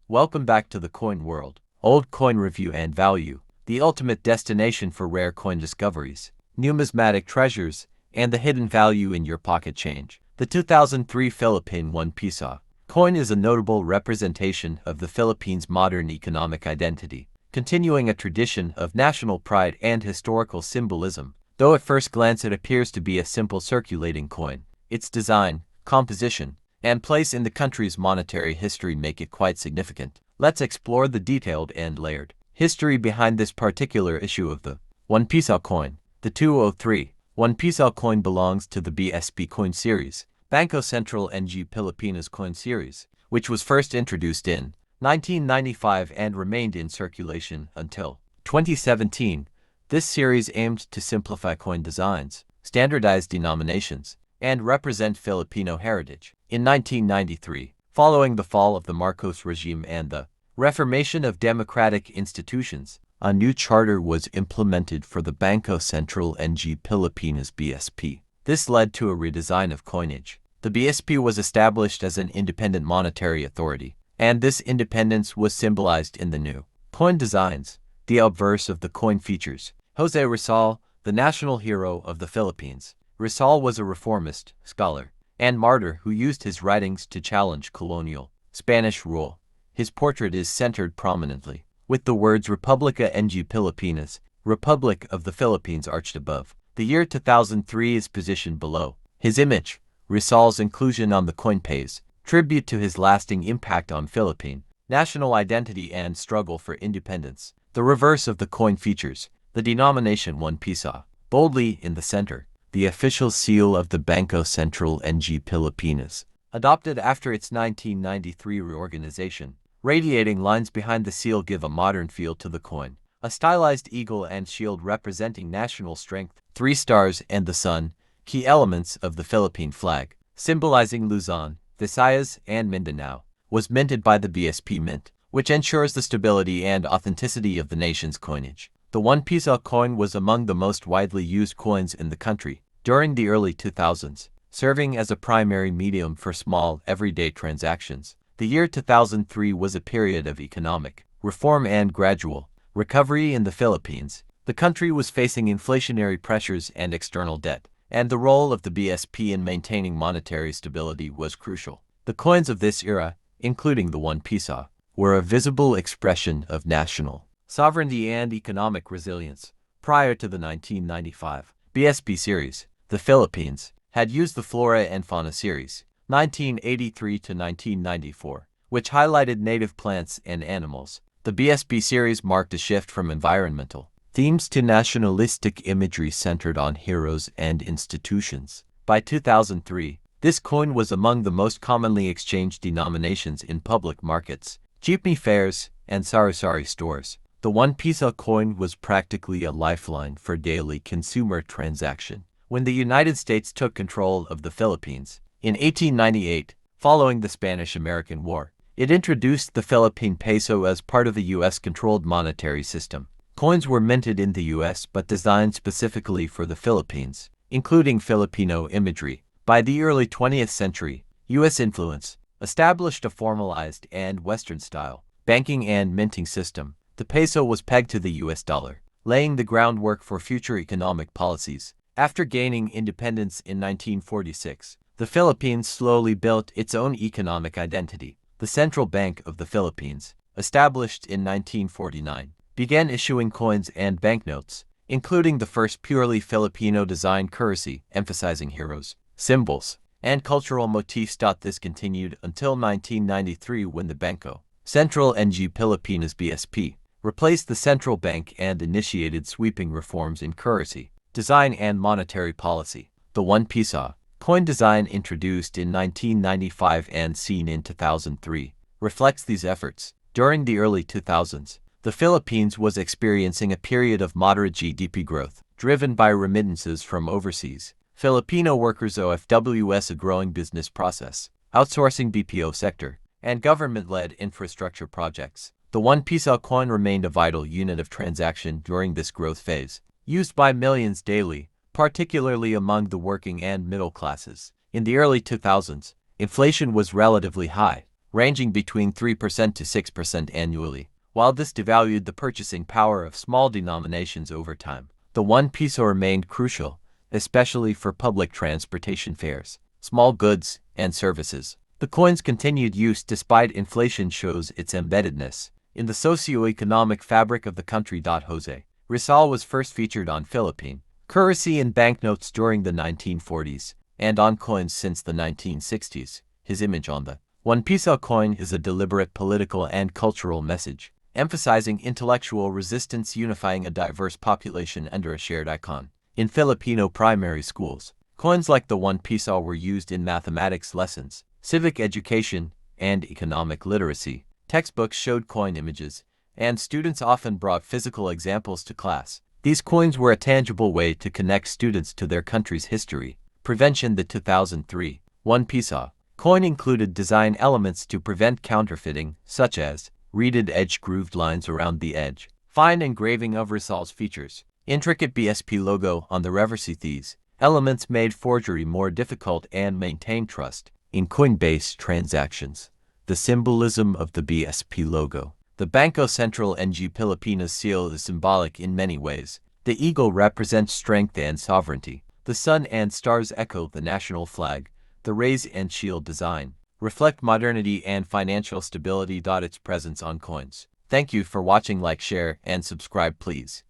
Welcome back to the coin world. Old coin review and value, the ultimate destination for rare coin discoveries, numismatic treasures, and the hidden value in your pocket change. The 2003 Philippine 1 Piso coin is a notable representation of the Philippines' modern economic identity, continuing a tradition of national pride and historical symbolism. Though at first glance it appears to be a simple circulating coin, its design, composition, and place in the country's monetary history make it quite significant. Let's explore the detailed and layered history behind this particular issue of the 1 Piso coin. The 2003 1 Piso coin belongs to the BSP coin series, Bangko Sentral ng Pilipinas coin series, which was first introduced in 1995 and remained in circulation until 2017. This series aimed to simplify coin designs, standardize denominations, and represent Filipino heritage. In 1993, following the fall of the Marcos regime and the reformation of democratic institutions, a new charter was implemented for the Bangko Sentral ng Pilipinas BSP. This led to a redesign of coinage. The BSP was established as an independent monetary authority, and this independence was symbolized in the new coin designs. The obverse of the coin features Jose Rizal, the national hero of the Philippines. Rizal was a reformist, scholar, and martyr who used his writings to challenge colonial Spanish rule. His portrait is centered prominently, with the words Republica ng Pilipinas, Republic of the Philippines arched above. The year 2003 is positioned below his image. Rizal's inclusion on the coin pays tribute to his lasting impact on Philippine national identity and struggle for independence. The reverse of the coin features the denomination 1 Piso, boldly in the center, the official seal of the Bangko Sentral ng Pilipinas, adopted after its 1993 reorganization. Radiating lines behind the seal give a modern feel to the coin. A stylized eagle and shield representing national strength, 3 stars and the sun, key elements of the Philippine flag, symbolizing Luzon, Visayas, and Mindanao, was minted by the BSP Mint, which ensures the stability and authenticity of the nation's coinage. The 1 Piso coin was among the most widely used coins in the country during the early 2000s, serving as a primary medium for small, everyday transactions. The year 2003 was a period of economic reform and gradual recovery in the Philippines. The country was facing inflationary pressures and external debt, and the role of the BSP in maintaining monetary stability was crucial. The coins of this era, including the 1 Piso, were a visible expression of national sovereignty and economic resilience. Prior to the 1995 BSP series, the Philippines had used the Flora and Fauna series, 1983 to 1994, which highlighted native plants and animals. The BSP series marked a shift from environmental themes to nationalistic imagery centered on heroes and institutions. By 2003, this coin was among the most commonly exchanged denominations in public markets, jeepney fares, and sari-sari stores. The 1 Piso coin was practically a lifeline for daily consumer transaction. When the United States took control of the Philippines in 1898, following the Spanish-American War, it introduced the Philippine peso as part of a U.S.-controlled monetary system. Coins were minted in the U.S. but designed specifically for the Philippines, including Filipino imagery. By the early 20th century, U.S. influence established a formalized and Western-style banking and minting system. The peso was pegged to the U.S. dollar, laying the groundwork for future economic policies. After gaining independence in 1946, the Philippines slowly built its own economic identity. The Central Bank of the Philippines, established in 1949, began issuing coins and banknotes, including the first purely Filipino-designed currency, emphasizing heroes, symbols, and cultural motifs. This continued until 1993 when the Bangko Sentral ng Pilipinas BSP replaced the central bank and initiated sweeping reforms in currency, design, and monetary policy. The 1 Piso coin design, introduced in 1995 and seen in 2003, reflects these efforts. During the early 2000s, the Philippines was experiencing a period of moderate GDP growth, driven by remittances from overseas. Filipino workers OFWs, a growing business process, outsourcing BPO sector, and government-led infrastructure projects. The 1 Piso coin remained a vital unit of transaction during this growth phase, used by millions daily, particularly among the working and middle classes. In the early 2000s, inflation was relatively high, ranging between 3% to 6% annually. While this devalued the purchasing power of small denominations over time, the 1 peso remained crucial, especially for public transportation fares, small goods, and services. The coin's continued use despite inflation shows its embeddedness in the socio-economic fabric of the country. Jose Rizal was first featured on Philippine currency in banknotes during the 1940s and on coins since the 1960s. His image on the 1 peso coin is a deliberate political and cultural message, emphasizing intellectual resistance, unifying a diverse population under a shared icon. In Filipino primary schools, coins like the 1 peso were used in mathematics lessons, civic education, and economic literacy. Textbooks showed coin images, and students often brought physical examples to class. These coins were a tangible way to connect students to their country's history. Prevention. The 2003 1 peso coin included design elements to prevent counterfeiting, such as reeded edge grooved lines around the edge, fine engraving of Rizal's features, intricate BSP logo on the reverse. These elements made forgery more difficult and maintained trust in coin-based transactions. The symbolism of the BSP logo. The Bangko Sentral ng Pilipinas seal is symbolic in many ways. The eagle represents strength and sovereignty. The sun and stars echo the national flag. The rays and shield design reflect modernity and financial stability. Its presence on coins. Thank you for watching. Like, share, and subscribe please.